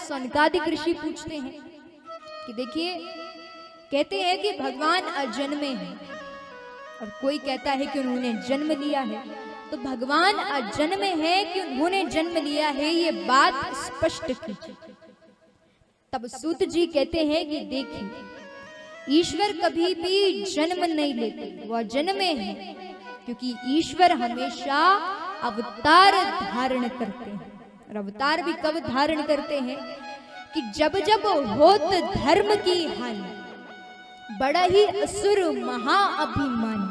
सौनकादिक ऋषि पूछते हैं कि देखिए, कहते हैं कि भगवान अजन्मे हैं और कोई कहता है कि उन्होंने जन्म लिया है। तो भगवान अजन्मे हैं कि उन्होंने जन्म लिया है, ये बात स्पष्ट कीजिए। तब सूत जी कहते हैं कि देखिए, ईश्वर कभी भी जन्म नहीं लेते, वह जन्मे हैं, क्योंकि ईश्वर हमेशा अवतार धारण करते हैं। और अवतार भी कब धारण करते हैं कि जब जब होत धर्म की हानि, बड़ा ही असुर महाअभिमानी,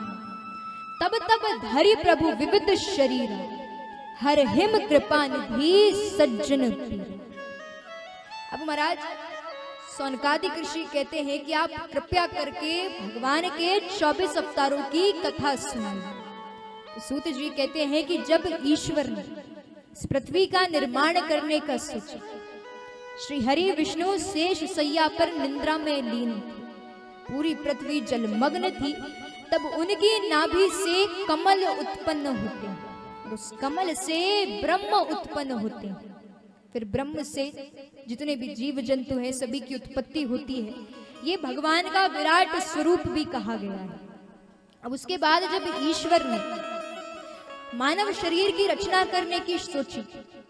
तब तब धरि प्रभु विविध शरीर, हर हिम कृपा निधि सज्जन पीर। अब महाराज सौनकादिक ऋषि कहते हैं कि आप कृपया करके भगवान के 24 अवतारों की कथा सुनाइए। तो सूत जी कहते हैं कि जब ईश्वर ने इस पृथ्वी का निर्माण करने का सोचा, श्री हरि विष्णु शेष सैया पर निद्रा में लीन थे, पूरी पृथ्वी जलमग्न थी, तब उनकी नाभि से कमल उत्पन्न होते हैं, उस कमल से ब्रह्म उत्पन्न होते हैं, फिर ब्रह्म से जितने भी जीव जंतु हैं सभी की उत्पत्ति होती है। ये भगवान का विराट स्वरूप भी कहा गया है। अब उसके बाद जब ईश्वर ने मानव शरीर की रचना करने की सोची,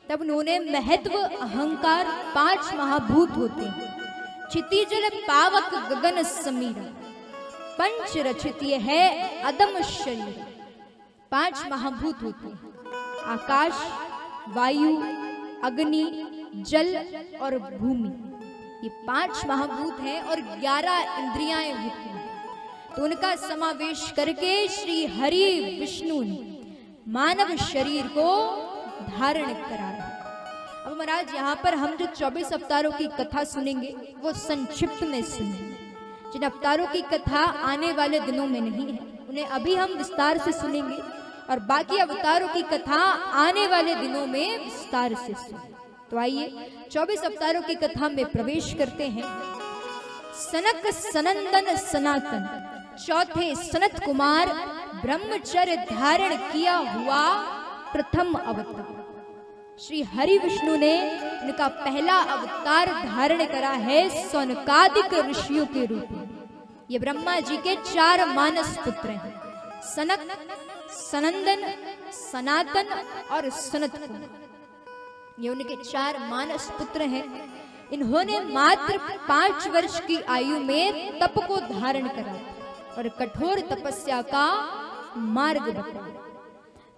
तब उन्होंने महत्व, अहंकार, 5 महाभूत होते हैं, क्षितिजल पावक गगन समीरा, पंच रचित है अदम शरीर। 5 महाभूत होते हैं, आकाश, वायु, अग्नि, जल और भूमि। ये 5 महाभूत हैं और 11 इंद्रियां होती हैं। तो उनका समावेश करके श्री हरि विष्णु ने मानव शरीर को धारण कराया। अब महाराज यहाँ पर हम जो 24 अवतारों की कथा सुनेंगे वो संक्षिप्त में सुनेंगे। जिन अवतारों की कथा आने वाले दिनों में नहीं है, उन्हें अभी हम विस्तार से सुनेंगे, और बाकी अवतारों की कथा आने वाले दिनों में विस्तार से सुनेंगे। तो आइए 24 अवतारों की कथा में प्रवेश करते हैं। सनक सनंदन सनातन, चौथे सनत कुमार, ब्रह्मचर्य धारण किया हुआ प्रथम अवतार। श्री हरि विष्णु ने उनका पहला अवतार धारण करा है सौनकादिक ऋषियों के रूप में। ये ब्रह्मा जी के 4 मानस पुत्र हैं, सनक, सनंदन, सनातन और सनत कुमार। ये उनके 4 मानस पुत्र हैं। इन्होंने मात्र 5 वर्ष की आयु में तप को धारण करा और कठोर तपस्या का मार्ग बताया।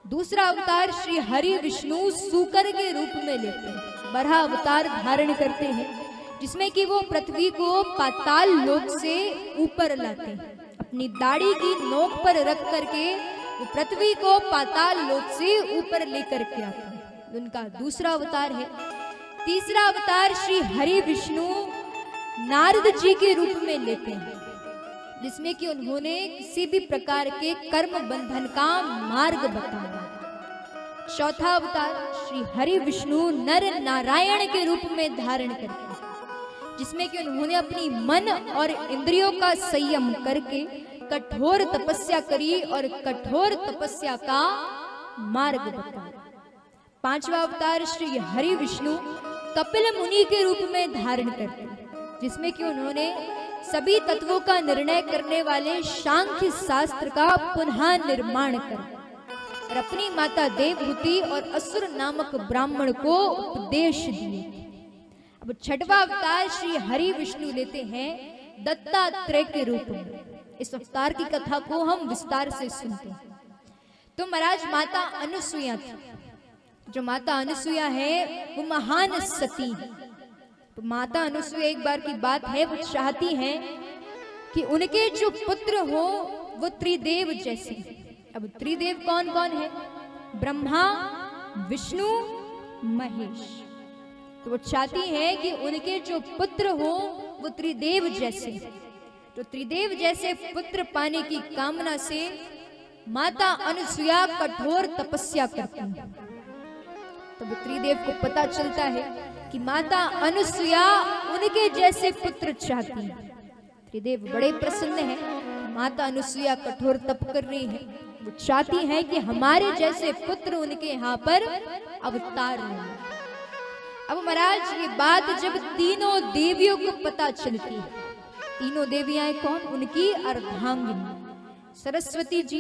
दूसरा अवतार श्री हरि विष्णु सूकर के रूप में लेते हैं, बरहा अवतार धारण करते हैं, जिसमें कि वो पृथ्वी को पाताल लोक से ऊपर लाते हैं। अपनी दाढ़ी की नोक पर रख करके वो पृथ्वी को पाताल लोक से ऊपर लेकर के आते हैं। उनका दूसरा अवतार है। तीसरा अवतार श्री हरि विष्णु नारद जी के रूप में लेते हैं, जिसमें कि उन्होंने किसी भी प्रकार के कर्म बंधन का मार्ग बताया। चौथा अवतार श्री हरि विष्णु नर नारायण के रूप में धारण करते हैं, जिसमें कि उन्होंने अपनी मन और इंद्रियों का संयम करके कठोर तपस्या करी और कठोर तपस्या का मार्ग बताया। पांचवा अवतार श्री हरि विष्णु कपिल मुनि के रूप में धारण करते हैं, जिसमें कि उन्होंने सभी तत्वों का निर्णय करने वाले सांख्य शास्त्र का पुनः निर्माण कर और अपनी माता देवहूति और असुर नामक ब्राह्मण को उपदेश दिए। अब छठवां अवतार श्री हरि विष्णु लेते हैं दत्तात्रेय के रूप में। इस अवतार की कथा को हम विस्तार से सुनते हैं। तो महाराज माता अनुसुईया थी। जो माता अनुसुईया है वो महान सती है। तो माता अनुसुईया एक बार की बात है, वो चाहती हैं कि उनके जो पुत्र हो वो त्रिदेव जैसे। अब त्रिदेव कौन कौन है? ब्रह्मा, विष्णु, महेश। तो वो चाहती हैं कि उनके जो पुत्र हो वो त्रिदेव जैसे। तो त्रिदेव जैसे पुत्र पाने की कामना से माता अनुसुईया कठोर तपस्या करती हैं। तो वो त्रिदेव को पता चलता है कि माता अनुसुईया उनके जैसे पुत्र चाहती है। त्रिदेव बड़े प्रसन्न हैं। माता अनुसुईया कठोर तप कर रही है। वो चाहती हैं कि हमारे जैसे पुत्र उनके यहाँ पर अवतार लें। अब महाराज ये बात जब तीनों देवियों को पता चलती है, तीनों देवियां कौन? उनकी अर्धांगिनी सरस्वती जी,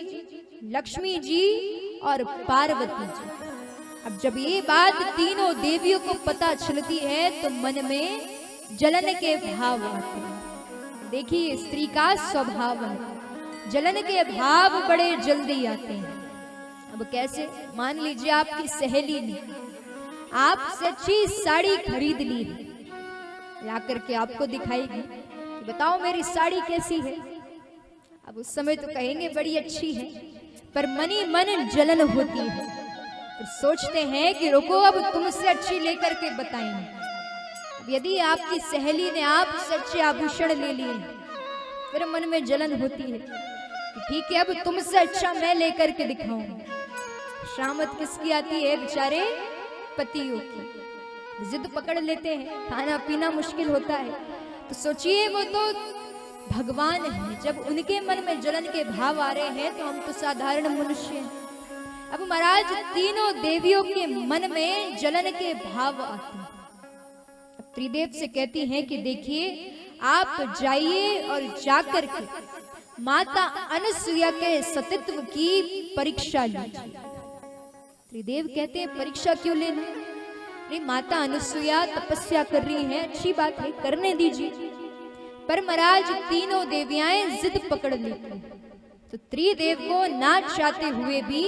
लक्ष्मी जी और पार्वती जी। अब जब ये बात तीनों देवियों को पता चलती है तो मन में जलन के भाव आते हैं। देखिए स्त्री का स्वभाव है, जलन के भाव बड़े जल्दी आते हैं। अब कैसे? मान लीजिए आपकी सहेली ने आपसे अच्छी साड़ी खरीद ली है, ला करके आपको दिखाएगी कि बताओ मेरी साड़ी कैसी है। अब उस समय तो कहेंगे बड़ी अच्छी है, पर मनी मन जलन होती है। तो सोचते हैं कि रुको अब तुमसे अच्छी लेकर के बताएंगे। अब यदि आपकी सहेली ने आपसे अच्छे आभूषण ले लिए, फिर मन में जलन होती है कि ठीक है अब तुमसे अच्छा मैं लेकर के दिखाऊंगा। शामत किसकी आती है? बेचारे पतियों की। जिद पकड़ लेते हैं, खाना पीना मुश्किल होता है। तो सोचिए वो तो भगवान है, जब उनके मन में जलन के भाव आ रहे हैं तो हम तो साधारण मनुष्य हैं। अब महाराज तीनों देवियों के मन में जलन के भाव आते हैं। अब त्रिदेव से कहती हैं कि देखिए आप जाइए और जाकर के माता अनसुया के सतीत्व की परीक्षा लीजिए। त्रिदेव कहते हैं परीक्षा क्यों लेना? अरे माता अनुसुईया तपस्या कर रही हैं, अच्छी बात है, करने दीजिए। पर महाराज तीनों देवियां जिद पकड़ लेती, तो त्रिदेव को ना चाहते हुए भी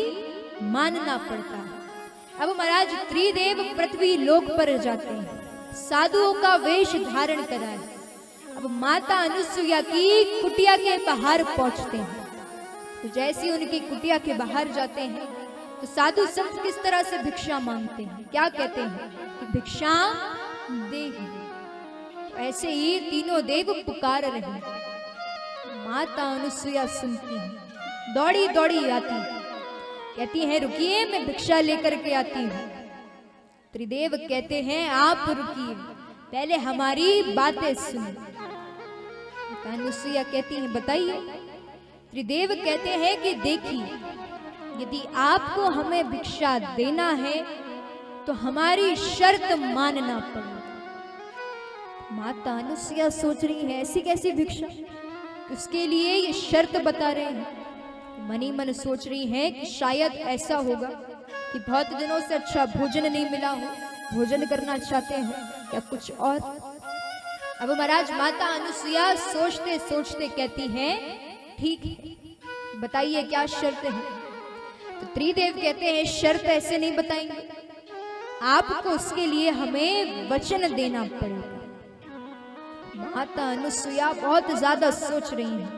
मानना पड़ता है। अब महाराज त्रिदेव पृथ्वी लोक पर जाते हैं, साधुओं का वेश धारण करा है। अब माता अनुसुईया की कुटिया के बाहर पहुंचते हैं। तो जैसे उनकी कुटिया के बाहर जाते हैं तो साधु संत किस तरह से भिक्षा मांगते हैं, क्या कहते हैं कि भिक्षा दे। ऐसे ही तीनों देव पुकार रहे। माता अनुसुईया सुनती है, दौड़ी दौड़ी आती, कहती है रुकिए मैं भिक्षा लेकर के आती हूँ। त्रिदेव कहते हैं आप रुकिए, पहले हमारी बातें सुनिए। अनुसुईया कहती है बताइए। त्रिदेव कहते हैं कि देखिए यदि आपको हमें भिक्षा देना है तो हमारी शर्त मानना पड़ेगा। माता अनुसुईया सोच रही है ऐसी कैसी भिक्षा, उसके लिए ये शर्त बता रहे हैं। मनी मन सोच रही है कि शायद ऐसा होगा कि बहुत दिनों से अच्छा भोजन नहीं मिला हो, भोजन करना चाहते हो या कुछ और। अब महाराज माता अनुसुईया सोचते सोचते कहती है ठीक है बताइए क्या शर्त है। तो त्रिदेव कहते हैं शर्त ऐसे नहीं बताएंगे, आपको उसके लिए हमें वचन देना पड़ेगा। माता अनुसुईया बहुत ज्यादा सोच रही है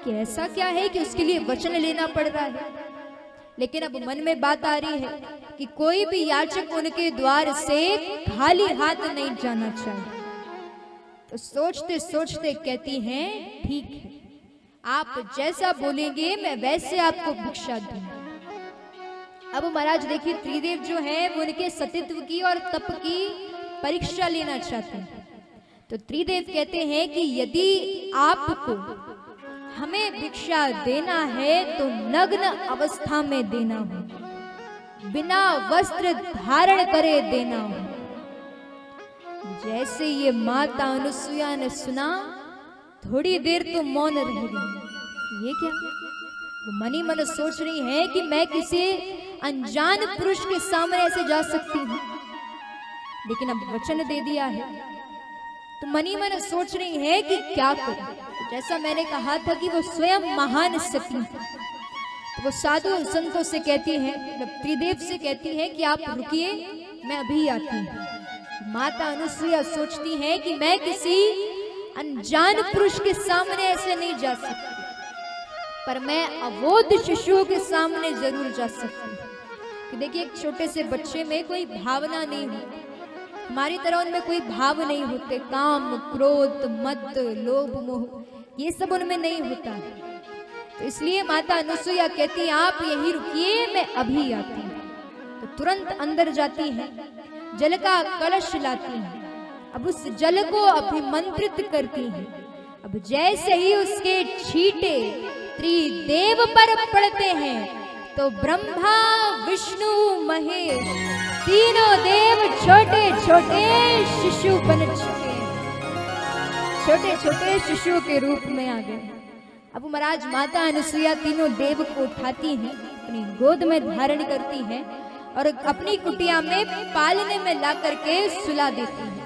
कि ऐसा क्या है कि उसके लिए वचन लेना पड़ रहा है। लेकिन अब मन में बात आ रही है कि कोई भी याचक उनके द्वार से खाली हाथ नहीं जाना चाहिए। तो सोचते सोचते कहती हैं ठीक है आप जैसा बोलेंगे मैं वैसे आपको भिक्षा दूंगी। अब महाराज देखिए त्रिदेव जो है वो उनके सतीत्व की और तप की परीक्षा लेना चाहते हैं। तो त्रिदेव कहते हैं कि यदि आपको हमें भिक्षा देना है तो नग्न अवस्था में देना हो, बिना वस्त्र धारण करे देना हो। जैसे ये माता अनुसुईया ने सुना थोड़ी देर तो मौन रह गई। ये क्या? वो मनी मन सोच रही है कि मैं किसी अनजान पुरुष के सामने ऐसे जा सकती हूँ, लेकिन अब वचन दे दिया है तो मनी मन सोच रही है कि क्या करूं। तो जैसा मैंने कहा था कि वो स्वयं महान सती, तो वो साधु संतों से कहती है, त्रिदेव से कहती है कि आप रुकिए मैं अभी आती हूँ। माता अनुसुईया सोचती है कि मैं किसी अनजान पुरुष के सामने ऐसे नहीं जा सकती, पर मैं अबोध शिशुओं के सामने जरूर जा सकती हूँ। कि देखिए एक छोटे से बच्चे में कोई भावना नहीं होती, हमारी तरह उनमें कोई भाव नहीं होते, काम क्रोध मद लोभ मोह ये सब उनमें नहीं होता। तो इसलिए माता अनुसुईया कहती है आप यही रुकिए मैं अभी आती हूँ। तो तुरंत अंदर जाती है, जल का कलश लाती है, अब उस जल को अभिमंत्रित करती है। अब जैसे ही उसके छींटे त्रिदेव पर पड़ते हैं तो ब्रह्मा विष्णु महेश तीनों देव छोटे छोटे शिशु बन चुके हैं, छोटे छोटे शिशुओं के रूप में आ गए। अब महाराज माता अनुसुईया तीनों देव को उठाती हैं, अपनी गोद में धारण करती हैं और अपनी कुटिया में पालने में ला करके सुला देती हैं।